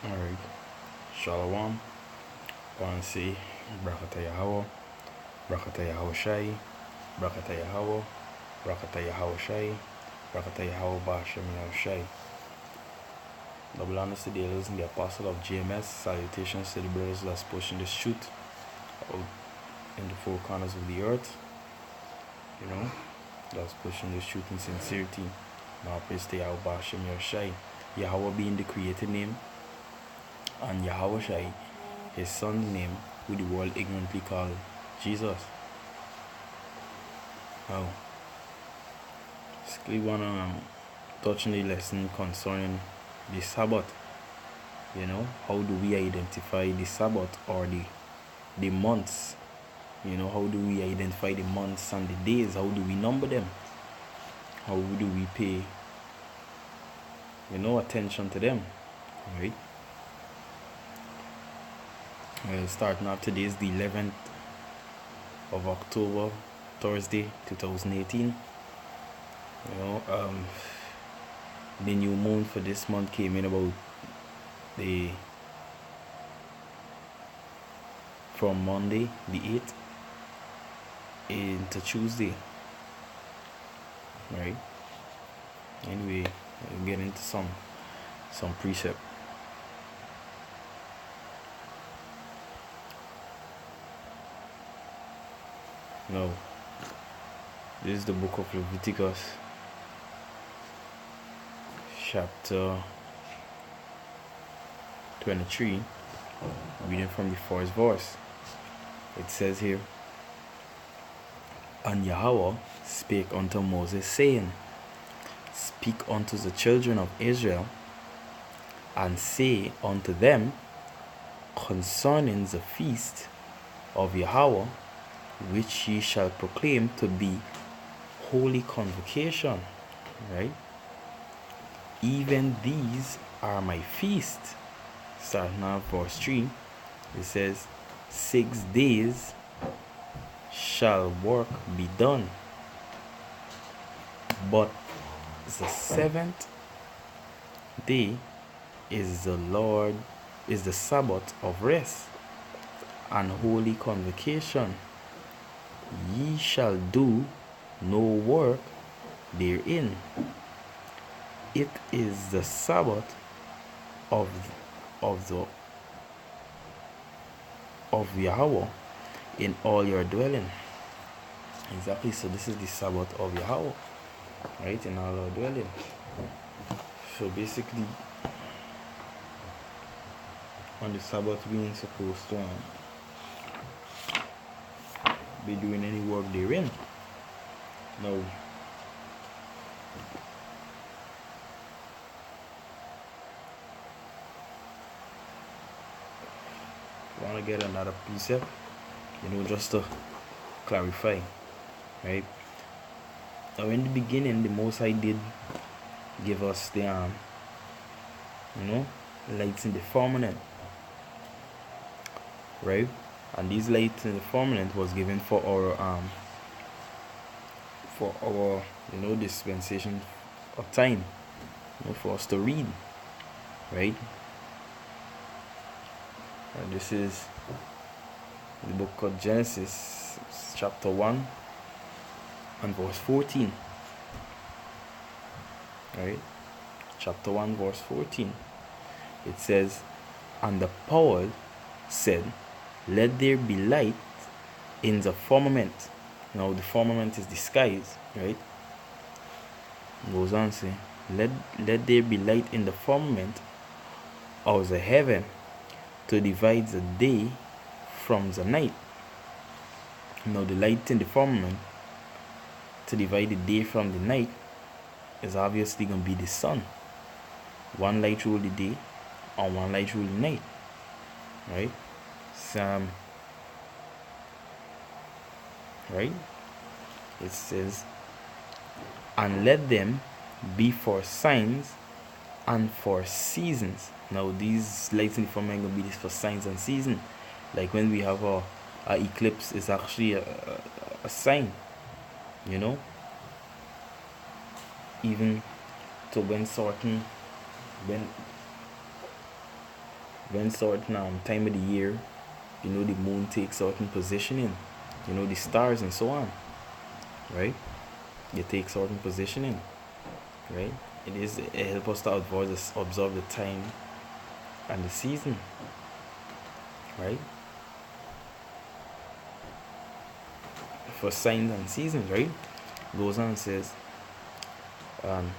Alright, Shalom. Want to say Brakata Yahweh, Brakata Yahweh Shai, Brakata Yahweh, Brakata Yahweh Shai, Brakata Yahweh Bashem Shai. Double honors to the elders and the apostle of GMS. Salutations to the brothers that's pushing this truth out in the four corners of the earth. That's pushing this truth in sincerity. Now praise to Yahweh Bashem Shai. Yahweh being the created name, and Yahweh Shai, his son's name, who the world ignorantly called Jesus. Now, basically wanna touch on the lesson concerning the Sabbath. How do we identify the Sabbath or the months? How do we identify the months and the days? How do we number them? How do we pay attention to them? Right? Starting off, today is the 11th of October, Thursday, 2018. The new moon for this month came in about from Monday, the 8th, into Tuesday. Right? Anyway, we'll get into some precept. Now, this is the book of Leviticus, chapter 23, reading from the first verse. It says here, "And Yahweh spake unto Moses, saying, Speak unto the children of Israel, and say unto them concerning the feast of Yahweh, which ye shall proclaim to be holy convocation." Right? "Even these are my feasts." Starting now verse 3, it says, 6 days shall work be done, but the 7th day is the Sabbath of rest and holy convocation. Ye shall do no work therein. It is the Sabbath of Yahweh in all your dwelling. Exactly. So this is the Sabbath of Yahweh, right, in all our dwelling. So basically, on the Sabbath, we ain't supposed to be doing any work therein. Now, I want to get another precept, just to clarify, right? Now, in the beginning, the Most High did give us the lights in the firmament, right? And these lights in the firmament was given for our dispensation of time, for us to read, right? And this is the book of Genesis, chapter 1 and verse 14. Right? Chapter 1, verse 14. It says, "And the power said, Let there be light in the firmament." Now the firmament is the skies, right? It goes on to say, let there be light in the firmament of the heaven to divide the day from the night. Now the light in the firmament to divide the day from the night is obviously going to be the sun. One light rule the day and one light rule the night, right? Right? It says, "And let them be for signs and for seasons." Now these lights in the firmament are going to be for signs and seasons. Like when we have a eclipse, it's actually a sign, even to when when certain time of the year, you know, the moon takes certain positioning, you know, the stars and so on, right? They take certain positioning, right? It helps us to observe the time and the season, right? For signs and seasons, right? Goes on and says, um,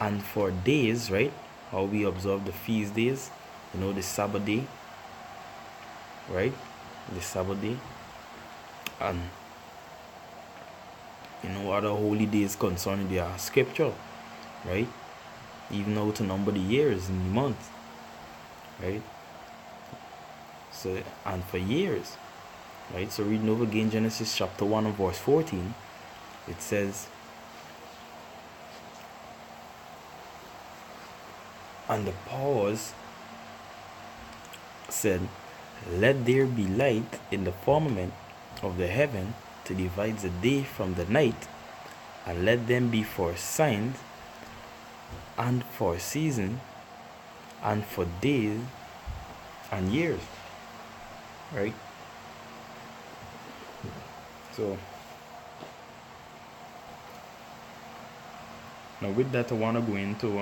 and for days, right? How we observe the feast days, you know, the Sabbath day, right? The Sabbath day, and you know, other holy days concerning the scripture, right? Even how to number the years and the months, right? So, and for years, right? So, reading over again Genesis chapter 1 and verse 14, it says, and the powers said, let there be light in the firmament of the heaven to divide the day from the night, and let them be for signs and for season and for days and years, right? So now with that, I want to go into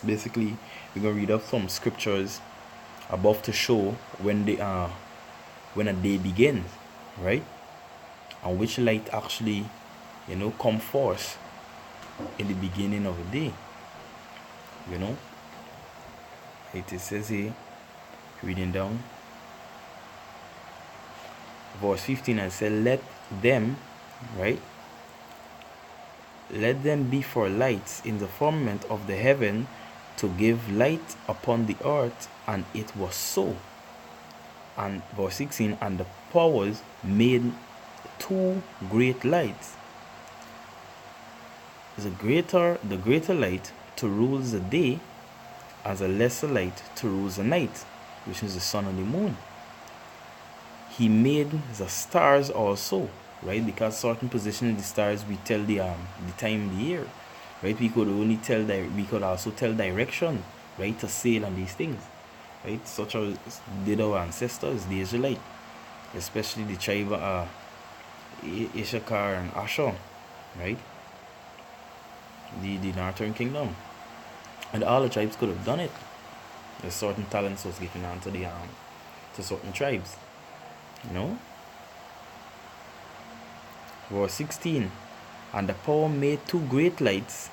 basically we're gonna read up some scriptures above to show when a day begins, right? And which light actually, you know, come forth in the beginning of the day, you know. It says here, reading down verse 15, and said, let them, right, let them be for lights in the firmament of the heaven to give light upon the earth. And it was so. And verse 16, and the powers made two great lights, the greater light to rule the day, as a lesser light to rule the night, which is the sun and the moon. He made the stars also, right? Because certain position of the stars we tell the time of the year, right? We could also tell direction, right, to sail and these things, right? Such as did our ancestors, the Israelites, especially the tribe Issachar and Asher, right? The northern kingdom, and all the tribes could have done it. A certain talents was given on to the to certain tribes, you know. Verse 16, and the power made two great lights,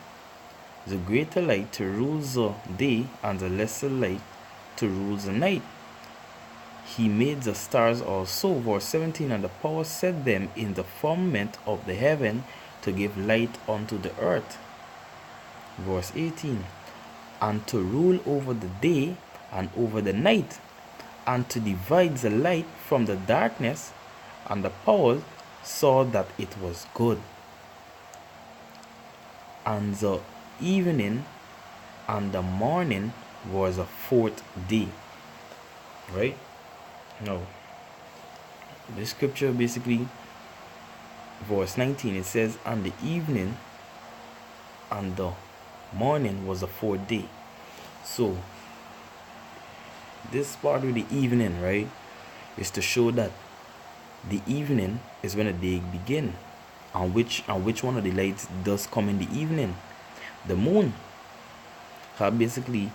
the greater light to rule the day, and the lesser light to rule the night. He made the stars also. Verse 17, and the power set them in the firmament of the heaven to give light unto the earth. Verse 18, and to rule over the day and over the night, and to divide the light from the darkness. And the powers saw that it was good. And the evening and the morning was a fourth day. Right? Now, the scripture basically, verse 19, it says, and the evening and the morning was the fourth day. So this part of the evening, right, is to show that the evening is when the day begins. And which one of the lights does come in the evening? The moon. So basically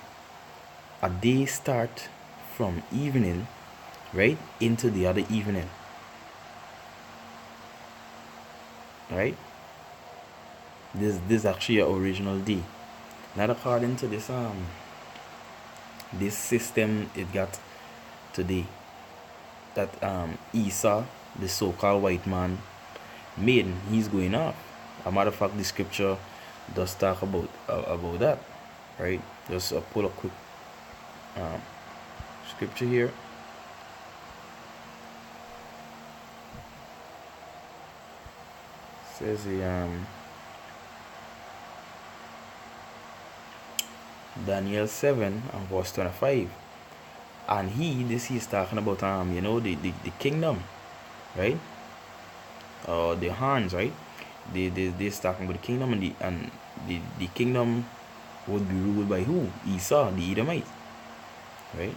a day start from evening, right, into the other evening, right? This is actually your original day. Not according to this system it got today, that Esau, the so-called white man, made. He's going off. A matter of fact, the scripture does talk about that, right? Just pull a quick scripture here. It says Daniel 7 and verse 25. And he is talking about you know, the kingdom, right? The horns, right? They're talking about the kingdom and the kingdom would be ruled by who? Esau, the Edomite, right?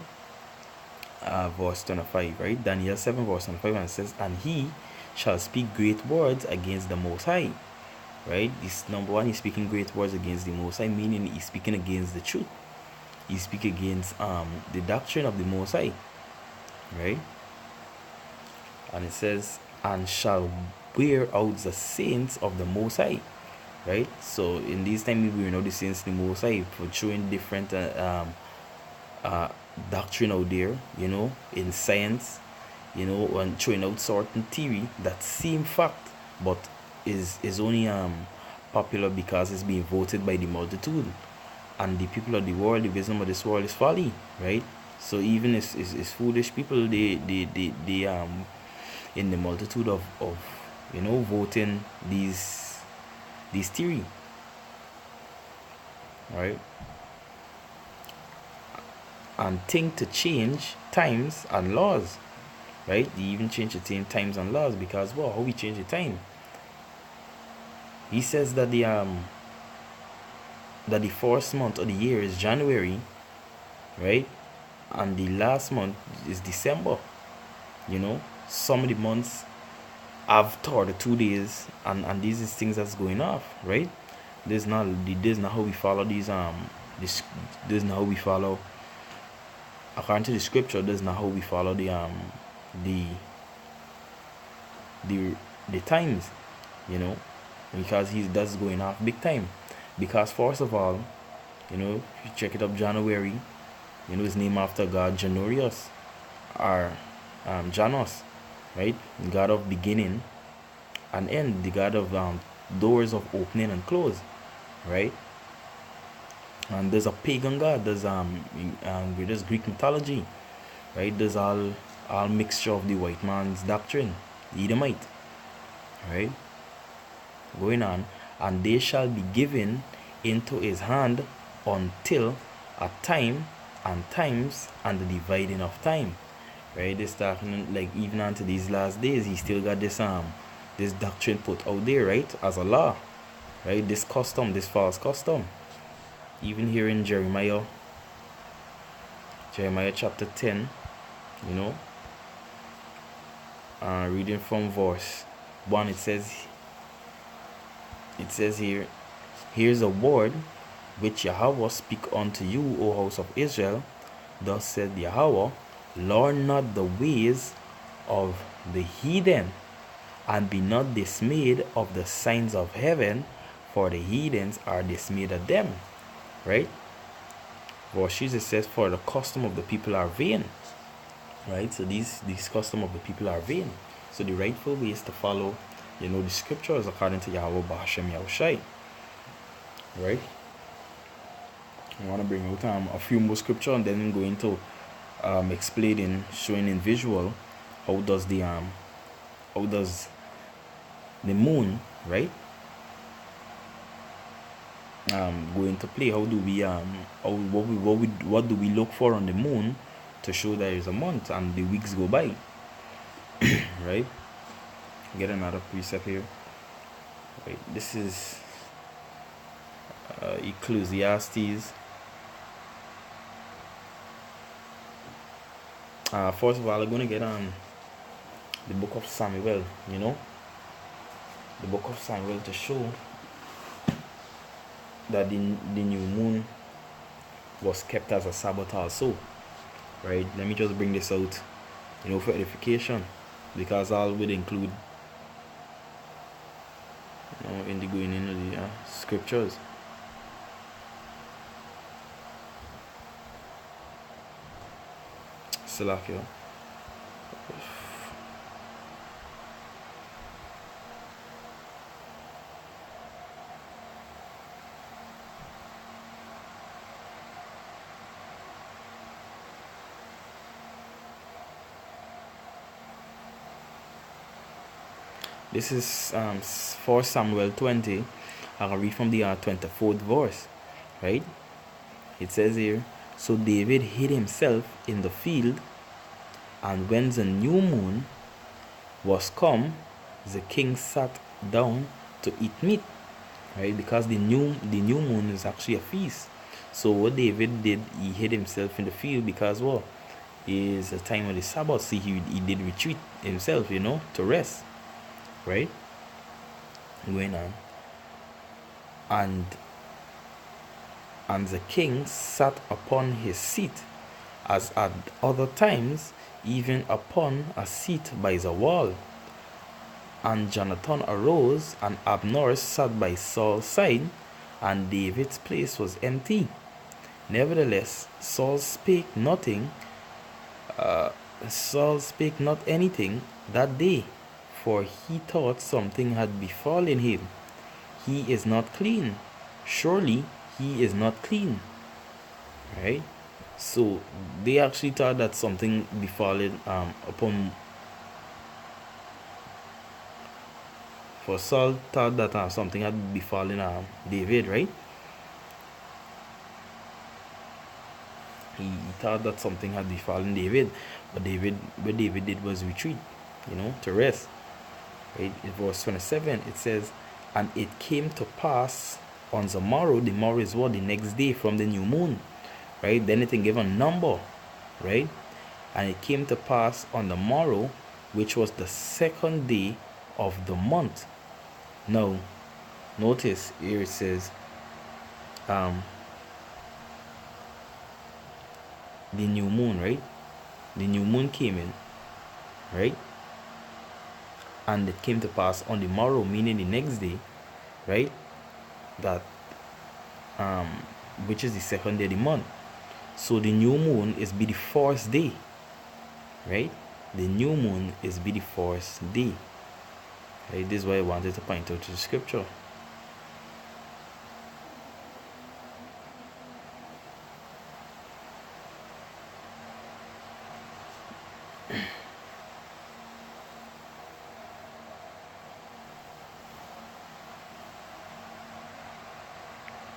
Verse 25, right? Daniel 7 verse 25, and it says, and he shall speak great words against the Most High, right? This number one, he's speaking great words against the Most High, meaning he's speaking against the truth. He speak against the doctrine of the Most High, right? And it says, and shall wear out the saints of the Most High, right? So in these times we know the saints of the Most High for showing different doctrine out there, in science, and showing out certain theory that seem fact, but is only popular because it's being voted by the multitude, and the people of the world, the wisdom of this world is folly, right? So even it's foolish people, they in the multitude of voting these theory, right? And think to change times and laws, right? They even change the times and laws because, well, how we change the time? He says that the first month of the year is January, right? And the last month is December. Some of the months have 32 days, and these is things that's going off, right? This is not how we follow these this is not how we follow, according to the scripture. This is not how we follow the times, because that's going off big time. Because first of all, if you check it up, January, is named after God Janorius, or Janos, right? God of beginning and end, the God of doors of opening and close, right? And there's a pagan god, there's Greek mythology, right? There's all mixture of the white man's doctrine, the Edomite, right? Going on, and they shall be given into his hand until a time and times and the dividing of time, right? This talking like even unto these last days, he still got this doctrine put out there, right, as a law, right? This custom, this false custom. Even here in Jeremiah chapter 10, reading from verse 1, it says here, here's a word which Yahweh speak unto you, O house of Israel. Thus said Yahweh, learn not the ways of the heathen, and be not dismayed of the signs of heaven, for the heathens are dismayed at them, right? Verse Jesus says, for the custom of the people are vain, right? So these custom of the people are vain. So the rightful way is to follow, the scriptures according to Yahweh Bahashem Yahushai, right? I want to bring out a few more scripture, and then go into explaining, showing in visual how does the moon, right, go into play. How do we what do we look for on the moon to show there is a month and the weeks go by? Right? Get another precept here. Right, this is Ecclesiastes. First of all, I'm going to get on the book of Samuel, the book of Samuel, to show that the new moon was kept as a Sabbath also, right? Let me just bring this out, for edification, because all would include, in the going into the scriptures. Salakia. This is 4 Samuel 20. I'll read from the 24th verse, right? It says here, so David hid himself in the field, and when the new moon was come, the king sat down to eat meat. right? Because the new moon is actually a feast. So what David did, he hid himself in the field because what is a time of the Sabbath. See, he did retreat himself, to rest, right? Going on, and the king sat upon his seat, as at other times, even upon a seat by the wall. And Jonathan arose, and Abner sat by Saul's side, and David's place was empty. Nevertheless, Saul spake not anything that day, for he thought something had befallen him. He is not clean. Surely he is not clean. Right? So they actually thought that something befallen upon for Saul thought that something had befallen David, right? He thought that something had befallen David, but what David did was retreat, to rest. Right? In verse 27, it says, and it came to pass on the morrow is what? The next day from the new moon, right? Then it gave a number, right? And it came to pass on the morrow, which was the second day of the month. Now, notice here it says, the new moon, right? The new moon came in, right? And it came to pass on the morrow, meaning the next day, right? That which is the second day of the month. So the new moon is be the fourth day, right? The new moon is be the fourth day. Right? This is why I wanted to point out to the scripture.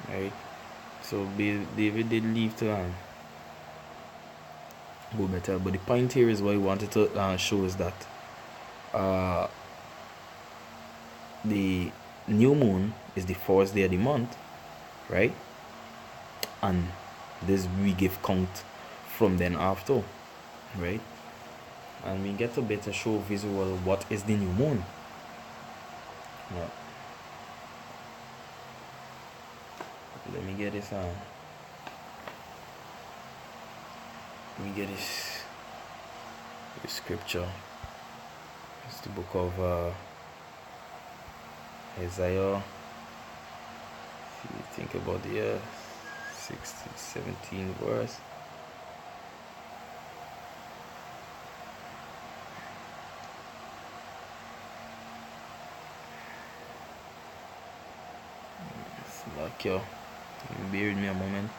Right? So David did leave to go better, but the point here is what I wanted to show is that the new moon is the fourth day of the month, right? And this we give count from then after, right? And we get a better show visual what is the new moon. Yeah. Let me get this let me get this scripture. It's the book of Isaiah. If you think about the 16, 17 verse. It's like here. Bear with me a moment.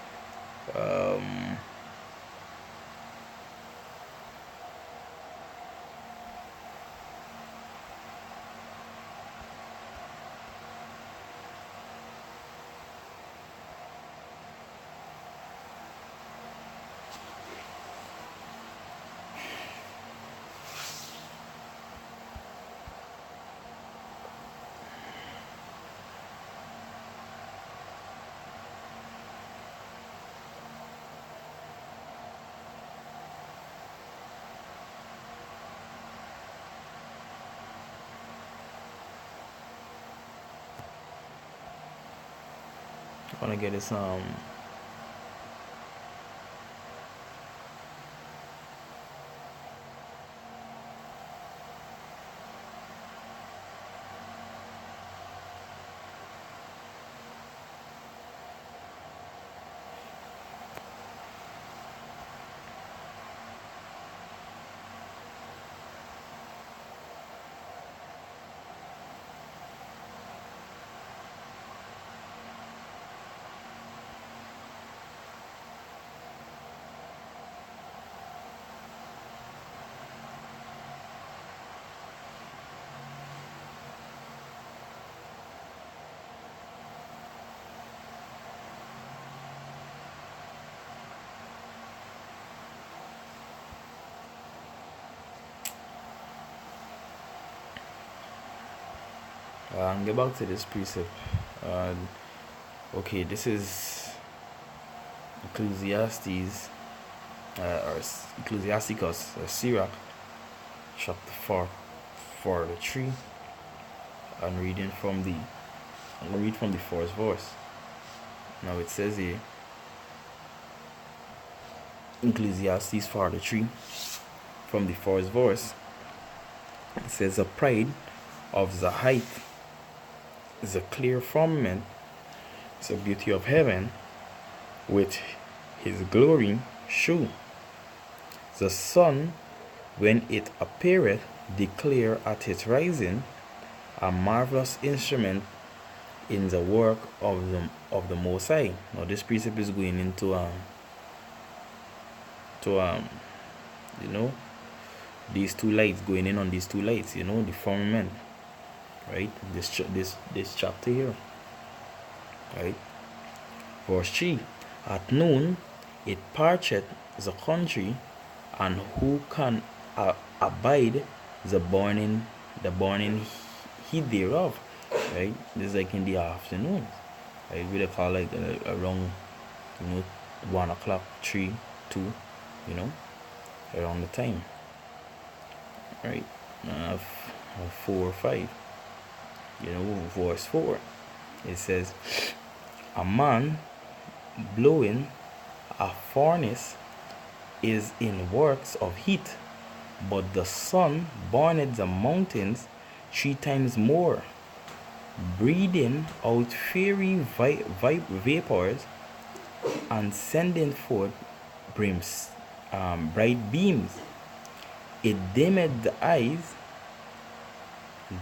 I want to get this get back to this precept. Uh, okay, this is Ecclesiastes, Ecclesiasticus, Sirach, chapter 4, 43. I'm reading from the I'm gonna read from the first verse. Now it says here, Ecclesiastes 43, from the first verse. It says, the pride of the height is a clear firmament, it's the beauty of heaven, which his glory shew. The sun, when it appeareth, declare at its rising, a marvelous instrument in the work of the Most High. Now this precept is going into you know, these two lights, going in on these two lights, you know, the firmament, right? This chapter here, right? Verse 3. At noon it parcheth the country, and who can abide the burning heat thereof, right? This is like in the afternoon, right? We call like around, you know, 1 o'clock, 3, 2, you know, around the time, right? 4 or 5, you know. Verse 4, it says, a man blowing a furnace is in works of heat, but the sun burneth the mountains 3 times more, breathing out fiery vapors, and sending forth bright beams. It dimmeth the eyes.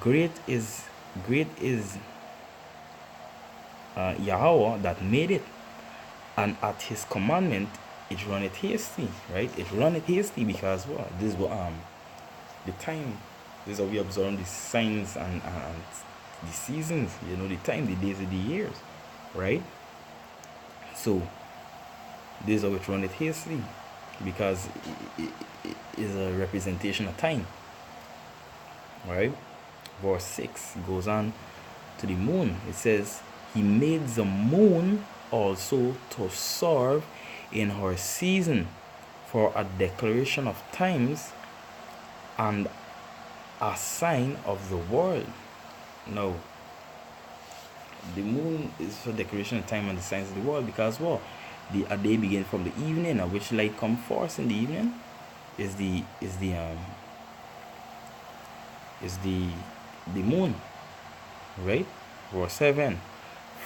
Great is Yahweh that made it, and at his commandment it runneth hasty, right? It runneth hasty because what? This was the time. This is how we observe the signs and the seasons, you know, the time, the days of the years, right? So this is how it runneth hasty, because it is a representation of time, right? Verse 6 goes on to the moon. It says, he made the moon also to serve in her season, for a declaration of times and a sign of the world. Now, the moon is for declaration of time and the signs of the world, because what? A day begins from the evening, and which light comes first in the evening is the moon, right? Verse 7.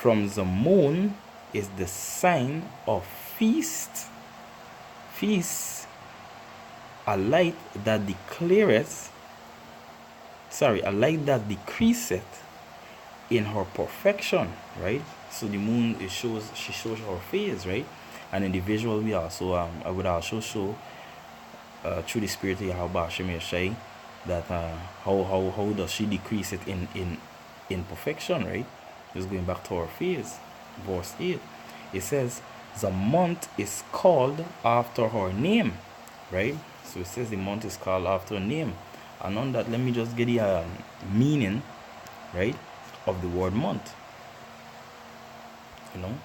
From the moon is the sign of feast, a light that decreaseth in her perfection, right? So the moon, she shows her face, right? And in the visual we also I would also show through the spirit of Yahweh Shai, that how does she decrease it in perfection, right? Just going back to her face. Verse 8, it says, the month is called after her name, right? So it says the month is called after her name. And on that, let me just get the meaning, right, of the word month, you know,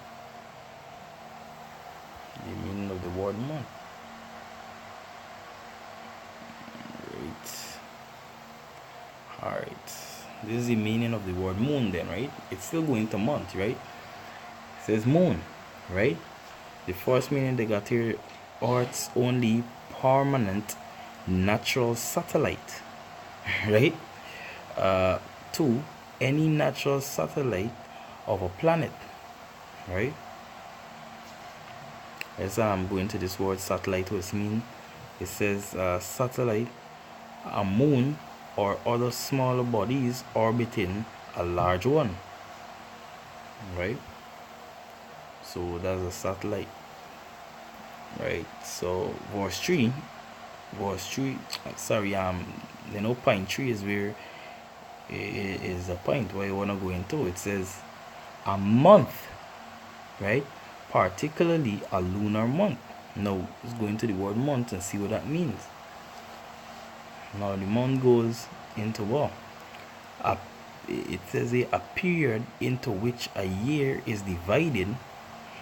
the meaning of the word month, right? All right, this is the meaning of the word moon then, right? It's still going to month, right? It says moon, right? The first meaning they got here, Earth's only permanent natural satellite, right? 2, any natural satellite of a planet, right? As I'm going to this word satellite, what it means, it says satellite, a moon or other smaller bodies orbiting a large one, right? So that's a satellite, right? So verse 3, sorry, you know, point 3 is where is the point where you want to go into. It says a month, right? Particularly a lunar month. Now let's go into the word month and see what that means. Now the month goes into what? it says here, a period into which a year is divided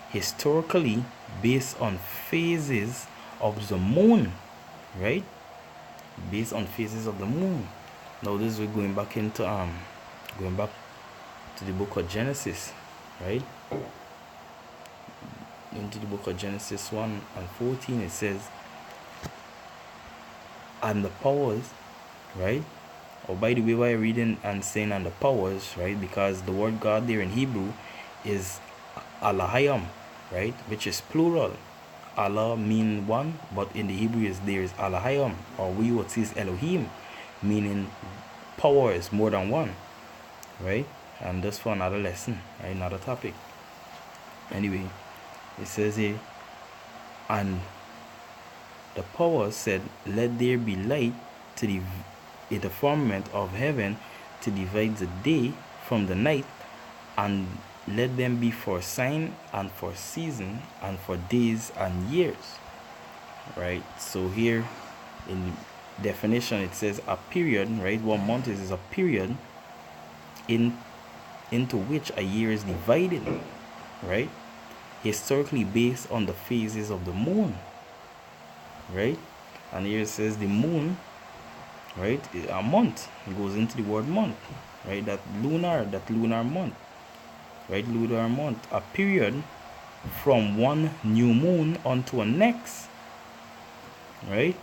historically based on phases of the moon, right? Based on phases of the moon. Now this is going back into going back to the book of Genesis, right? Into the book of Genesis 1 and 14, it says, and the powers, right? Oh, by the way, why I'm reading and saying and the powers, right? Because the word God there in Hebrew is Alahayam, right? Which is plural. Allah mean one, but in the Hebrew there is Alahayam, or we would say is Elohim, meaning power is more than one, right? And that's for another lesson, right? Another topic. Anyway, it says here, and the power said, let there be light to in the firmament of heaven to divide the day from the night, and let them be for sign and for season and for days and years. Right? So here in definition it says a period, right? 1 month is a period into which a year is divided, right? Historically based on the phases of the moon, right? And here it says the moon, right? A month, it goes into the word month, right? That lunar month, right? Lunar month, a period from one new moon onto a next, right?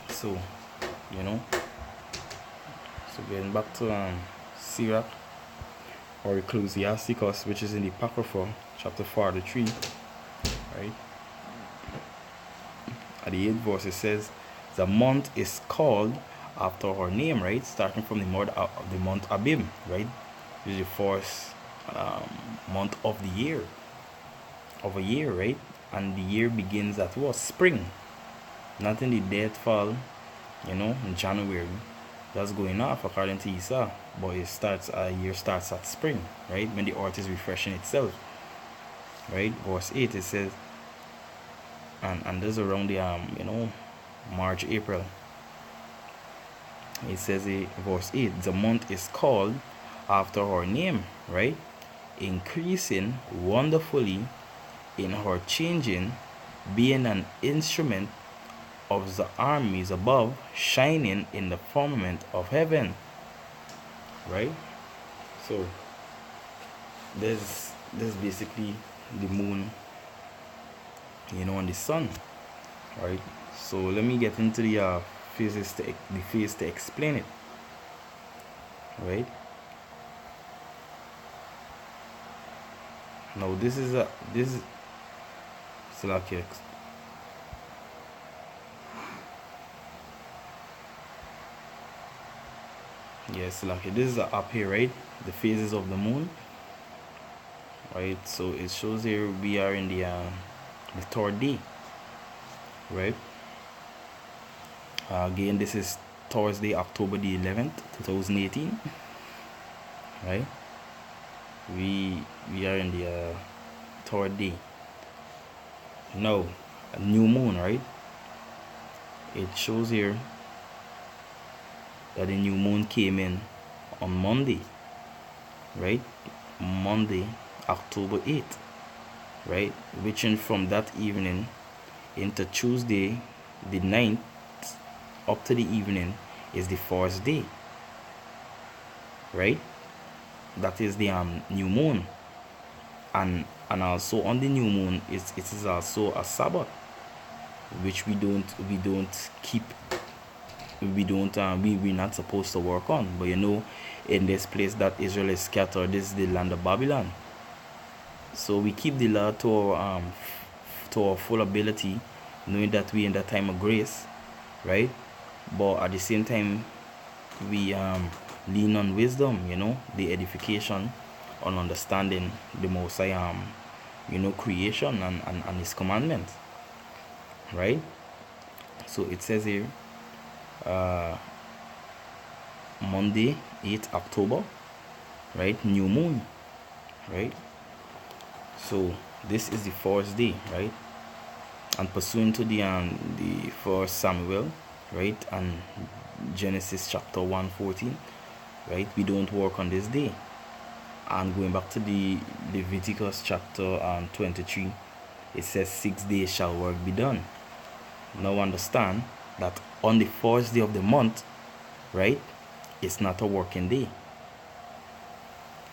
So, you know, so getting back to Sirach or Ecclesiasticus, which is in the Apocrypha, chapter 43, right? At the 8th verse, it says, the month is called after her name, right? Starting from the month Abib, right? This is the first month of the year, right? And the year begins at what? Spring. Not in the dead fall, you know, in January. That's going off according to Esau. But a year starts at spring, right? When the earth is refreshing itself. Right? Verse 8 it says, and this is around the you know, March, April. It says verse 8, the month is called after her name, right? Increasing wonderfully in her changing, being an instrument of the armies above, shining in the firmament of heaven, right? So this basically the moon, you know, and the sun, right? So let me get into the phase to explain it, right? Now this is Salakia. Yes, Salakia. This is up here, right? The phases of the moon, right? So it shows here we are in the third day, right? Again, this is Thursday, October the 11th, 2018, right? We are in the third day. Now, a new moon, right? It shows here that the new moon came in on Monday, right? Monday, October 8th, right? Reaching from that evening into Tuesday, the 9th, up to the evening is the first day, right? That is the new moon, and also on the new moon it is also a Sabbath, which we're not supposed to work on. But you know, in this place that Israel is scattered, this is the land of Babylon. So we keep the law to our full ability, knowing that we in that time of grace, right? But at the same time, we lean on wisdom, you know, the edification, on understanding the Most High, you know, creation and His commandments, right? So it says here, Monday, 8th October, right? New moon, right? So this is the first day, right? And pursuant to the first Samuel, right? And Genesis chapter 1:14, right? We don't work on this day. And going back to the Leviticus chapter 23, it says 6 days shall work be done. Now understand that on the first day of the month, right, it's not a working day.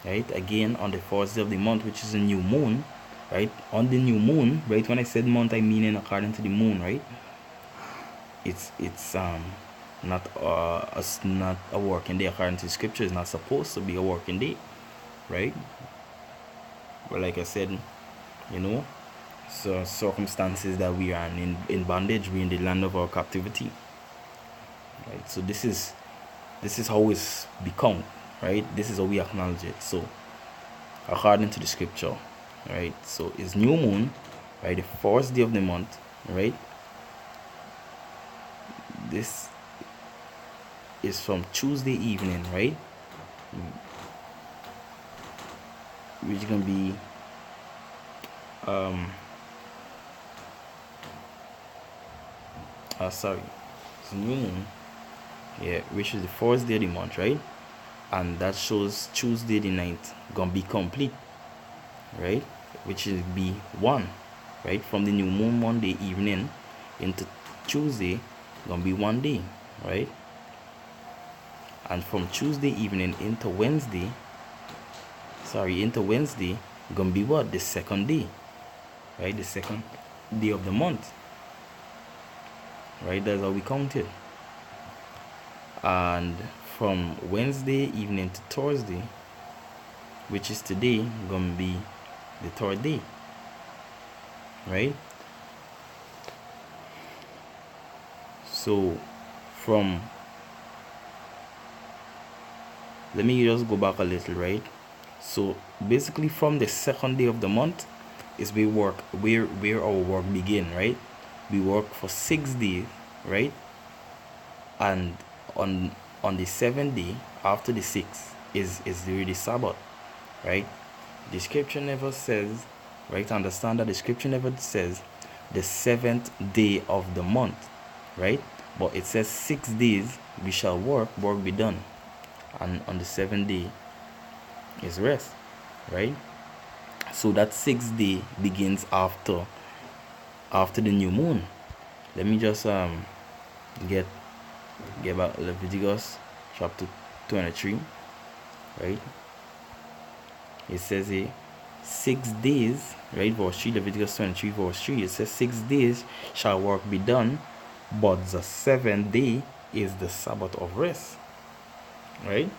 Right, again, on the first day of the month, which is a new moon, right, on the new moon, right, when I said month, I mean in according to the moon, right, it's not a working day according to the scripture. It's not supposed to be a working day, right? But like I said, you know, so circumstances that we are in bondage, we in the land of our captivity, right? So this is how it's become, right? This is how we acknowledge it. So according to the scripture, right, so it's new moon, right, the first day of the month, right? This is from Tuesday evening, right, which is gonna be sorry, it's new moon, yeah, which is the first day of the month, right? And that shows Tuesday the 9th gonna be complete, right, which is be 1, right, from the new moon Monday evening into Tuesday gonna be 1 day, right? And from Tuesday evening into Wednesday gonna be what? The second day, right? The second day of the month, right? That's how we count it. And from Wednesday evening to Thursday, which is today, gonna be the third day, right? So from, let me just go back a little, right? So basically from the second day of the month is where our work begin, right? We work for 6 days, right? And on the 7th day after the 6th is the Sabbath, right? The scripture never says, right? Understand that the scripture never says the 7th day of the month, right? But it says 6 days we shall work be done, and on the 7th day is rest, right? So that 6th day begins after the new moon. Let me just get back Leviticus chapter 23, right? It says here 6 days, right? Verse 3, Leviticus 23 verse 3, it says 6 days shall work be done, but the 7th day is the Sabbath of rest, right?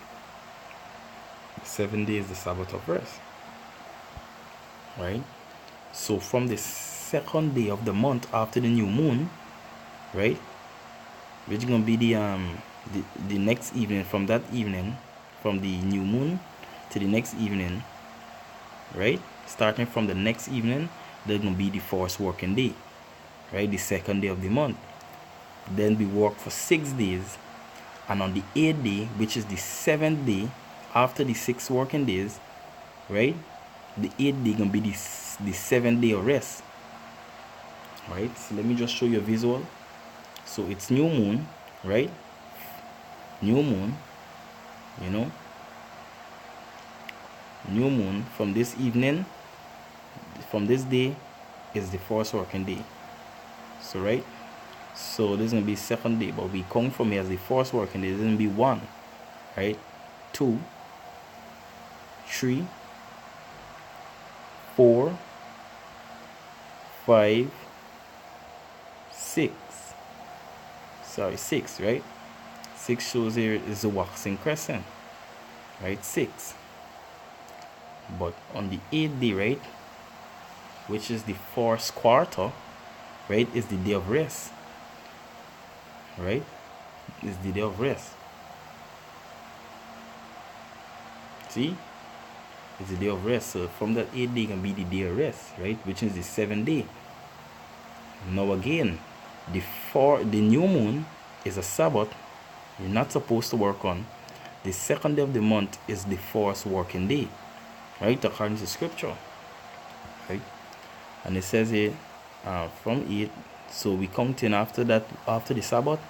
7 days is the Sabbath of rest, right? So from the second day of the month after the new moon, right, which is gonna be the next evening, from that evening, from the new moon to the next evening, right, starting from the next evening, there's gonna be the first working day, right, the second day of the month. Then we work for 6 days, and on the 8th day, which is the 7th day after the 6 working days, right, the 8th day gonna be the 7th day of rest, right? So let me just show you a visual. So it's new moon, right? New moon, you know, new moon. From this evening, from this day is the first working day. So right, so this is gonna be second day, but we count from here as the first working day. This is gonna be 1, right, 2, 3, 4, 5, 6. Sorry, 6, right? 6 shows here is the waxing crescent, right? 6. But on the 8th day, right, which is the first quarter, right, is the day of rest, right? Is the day of rest. See, it's the day of rest. So from that 8th day can be the day of rest, right, which is the 7th day. Now again, the new moon is a Sabbath you're not supposed to work on. The second day of the month is the first working day, right, according to scripture, right? And it says here from 8, so we count in after that, after the Sabbath,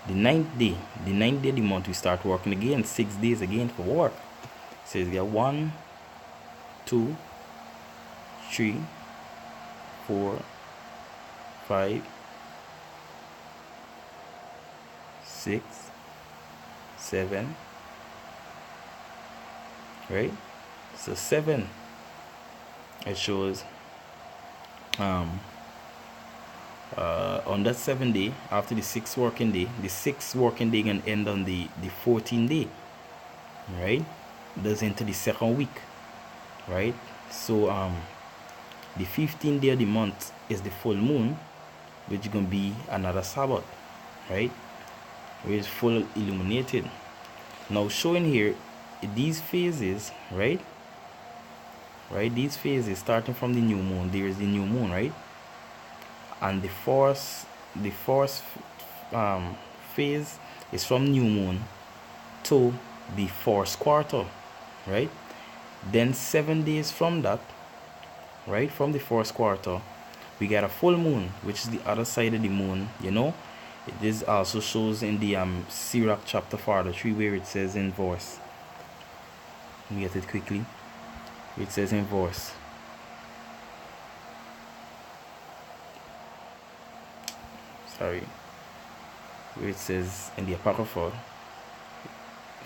the ninth day of the month, we start working again, 6 days again for work. So you get 1, 2, 3, 4, 5, 6, 7, right? So 7, it shows on that 7th day, after the 6th working day, the 6th working day can end on the 14th day, right? That's into the second week, right? So the 15th day of the month is the full moon, which is gonna be another Sabbath, right? Where it's full illuminated. Now showing here these phases, right? These phases starting from the new moon. There is the new moon, right? And the first phase is from new moon to the first quarter, right? Then 7 days from that, right, from the first quarter, we get a full moon, which is the other side of the moon. This also shows in the Sirach chapter 43, where it says in verse, let me get it quickly. It says in verse, where it says in the Apocrypha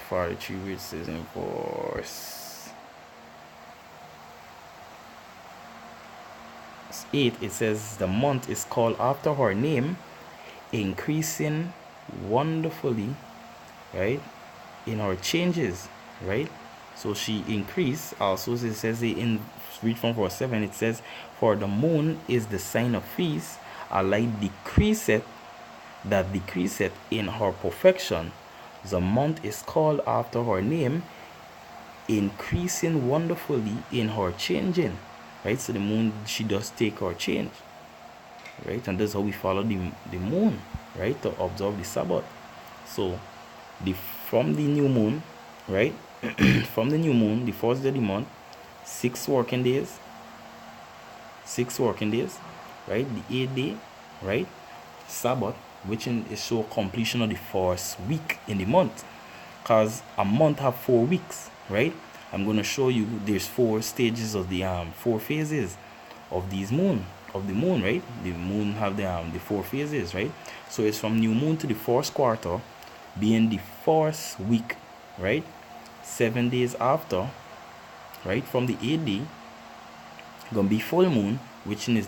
43, where it says in verse 8, it says the month is called after her name, increasing wonderfully, right, in her changes, right? So she increased. Also it says in read from verse 7, it says, for the moon is the sign of feast, a light decreaseth in her perfection. The month is called after her name, increasing wonderfully in her changing, right? So the moon, she does take her change, right? And that's how we follow the moon, right, to observe the Sabbath. So from the new moon, right, from the new moon, the first day of the month, 6 working days, right? The 8th day, right, Sabbath, which is show completion of the first week in the month, because a month have 4 weeks, right? I'm going to show you there's 4 stages of the 4 phases of the moon, right? The moon have the 4 phases, right? So it's from new moon to the first quarter, being the first week, right? 7 days after, right, from the 8th day, gonna be full moon, which is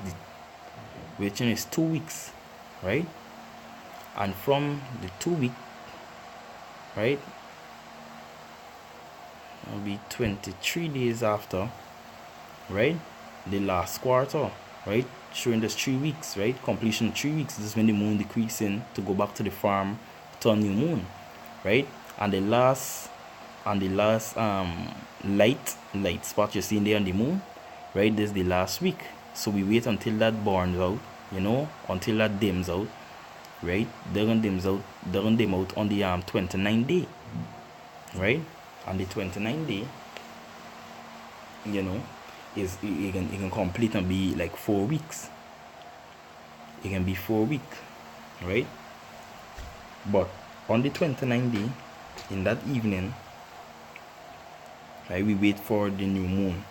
2 weeks, right? And from the 2 week, right, it'll be 23 days after, right, the last quarter, right, showing there's 3 weeks, right, completion of 3 weeks. This is when the moon decreasing to go back to the farm to a new moon, right? And the last light spot you see in there on the moon, right, this is the last week. So we wait until that burns out, until that dims out, right? They're gonna dim out on the 29th day, right? And the 29th day, is it can complete and be like 4 weeks. It can be 4 weeks, right? But on the 29th day, in that evening, right, we wait for the new moon,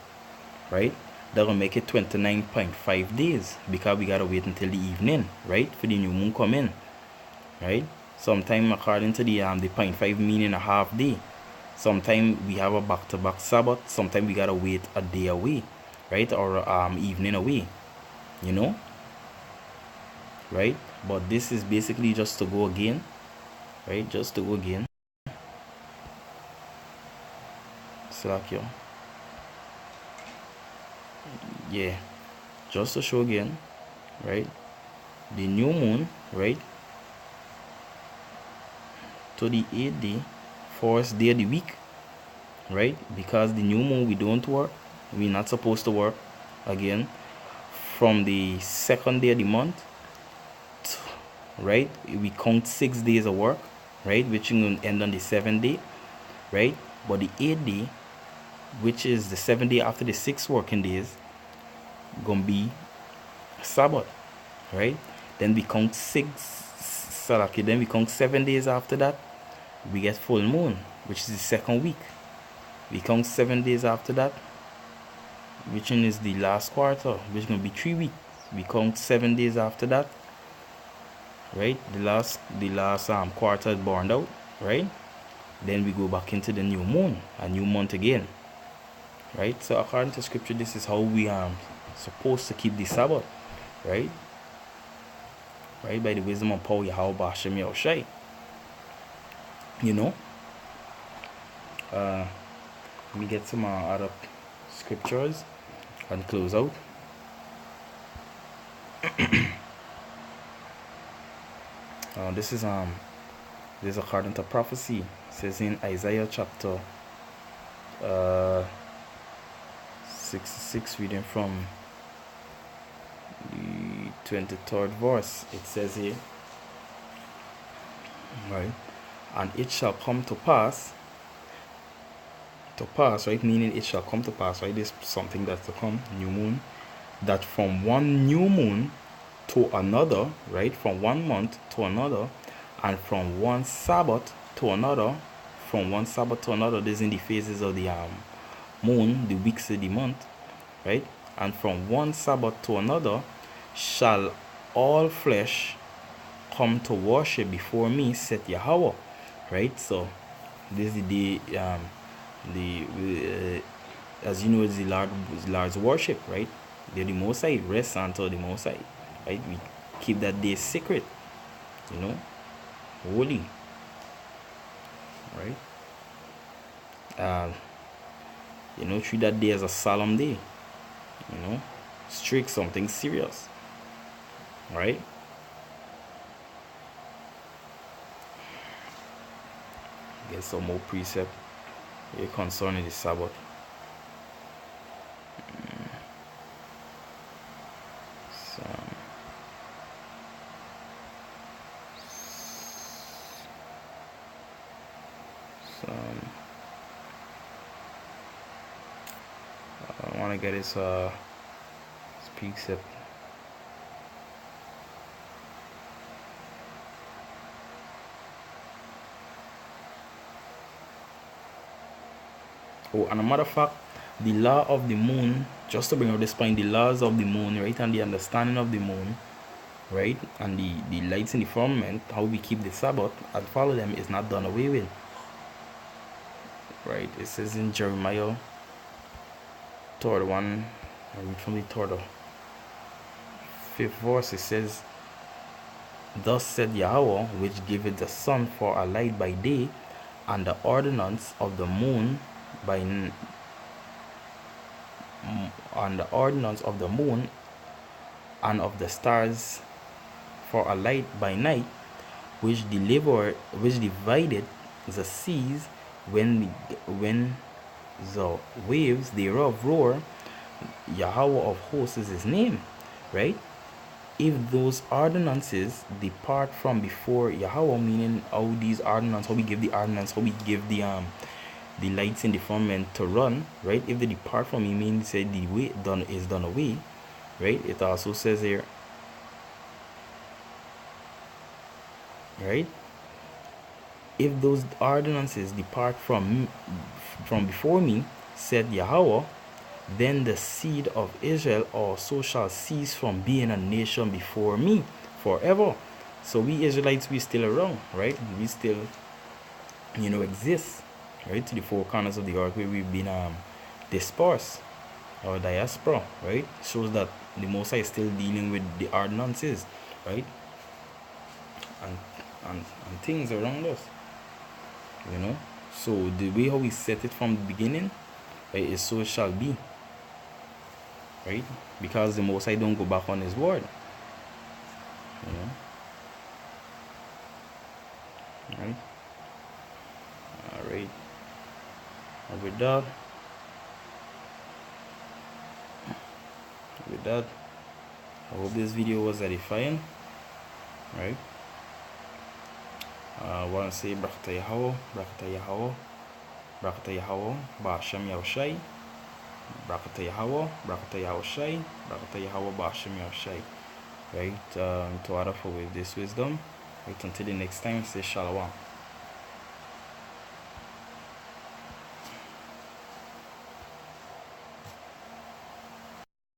right? That will make it 29.5 days, because we gotta wait until the evening, right, for the new moon come in, right? Sometime according to the 0.5 meaning a half day. Sometime we have a back-to-back Sabbath. Sometime we gotta wait a day away, right, or evening away, right? But this is basically just to go again, right? Just to go again. Slack you. Yeah, just to show again, right, the new moon, right, to the 8th day, first day of the week, right? Because the new moon, we don't work, we're not supposed to work again. From the 2nd day of the month, right, we count 6 days of work, right, which will end on the 7th day, right? But the 8th day, which is the 7th day after the 6 working days, gonna be Sabbath, right? Then we count Salaki, then we count 7 days after that, we get full moon, which is the second week. We count 7 days after that, which is the last quarter, which is going to be 3 weeks. We count 7 days after that, right? The last quarter is burned out, right? Then we go back into the new moon, a new month again, right? So according to scripture, this is how we are supposed to keep the Sabbath, right? Right, by the wisdom and power Yahweh B'Hashem Yahushai. You know, let me get some other scriptures and close out. This is according to prophecy. It says in Isaiah chapter 66, reading from the 23rd verse. It says here, right, and it shall come to pass, right, meaning it shall come to pass, right, this is something that's to come, new moon, that from one new moon to another, right, from 1 month to another, and from one Sabbath to another, this is in the phases of the moon, the weeks of the month, right, and from one Sabbath to another shall all flesh come to worship before me, said Yahweh, right? So this is the as you know, it's the Lord's worship, right? They're the Most High, rest unto the Most High, right? We keep that day secret, you know, holy, right? You know, treat that day as a solemn day, you know, strict, something serious, right? Get some more precept here concerning the Sabbath. I want to get his precept. Oh, and a matter of fact, the law of the moon, just to bring out this point, the laws of the moon, right, and the understanding of the moon, right, and the lights in the firmament, how we keep the Sabbath and follow them, is not done away with, right? It says in Jeremiah 31, I read from the 3rd or 5th verse, it says, thus said Yahweh, which giveth the sun for a light by day, and the ordinance of the moon and the ordinance of the moon and of the stars for a light by night, which divided the seas when the waves thereof roar. Yahweh of hosts is his name, right? If those ordinances depart from before Yahweh, meaning how these ordinances, how we give the ordinance, how we give the lights in the firmament to run, right? If they depart from him, means say the way is done away, right? It also says here, right, if those ordinances depart from before me, said Yahweh, then the seed of Israel also shall cease from being a nation before me forever. So we Israelites, we still around, right? We still, you know, exist, right, to the four corners of the earth where we've been dispersed or diaspora, right? Shows that the Most High is still dealing with the ordinances, right, and things around us, you know. So the way how we set it from the beginning, right, is so it shall be, right? Because the Most High don't go back on his word, you know, right? All right. And with that, I hope this video was edifying, right? I want to say Brakata Yahweh, Brakata Yahweh, Brakata Yahweh, B'Hashem Yahushai, Brakata Yahweh, Brakata Yahushai, Brakata Yahweh, B'Hashem Yahushai, right? To order for with this wisdom, Right, until the next time, say Shalom.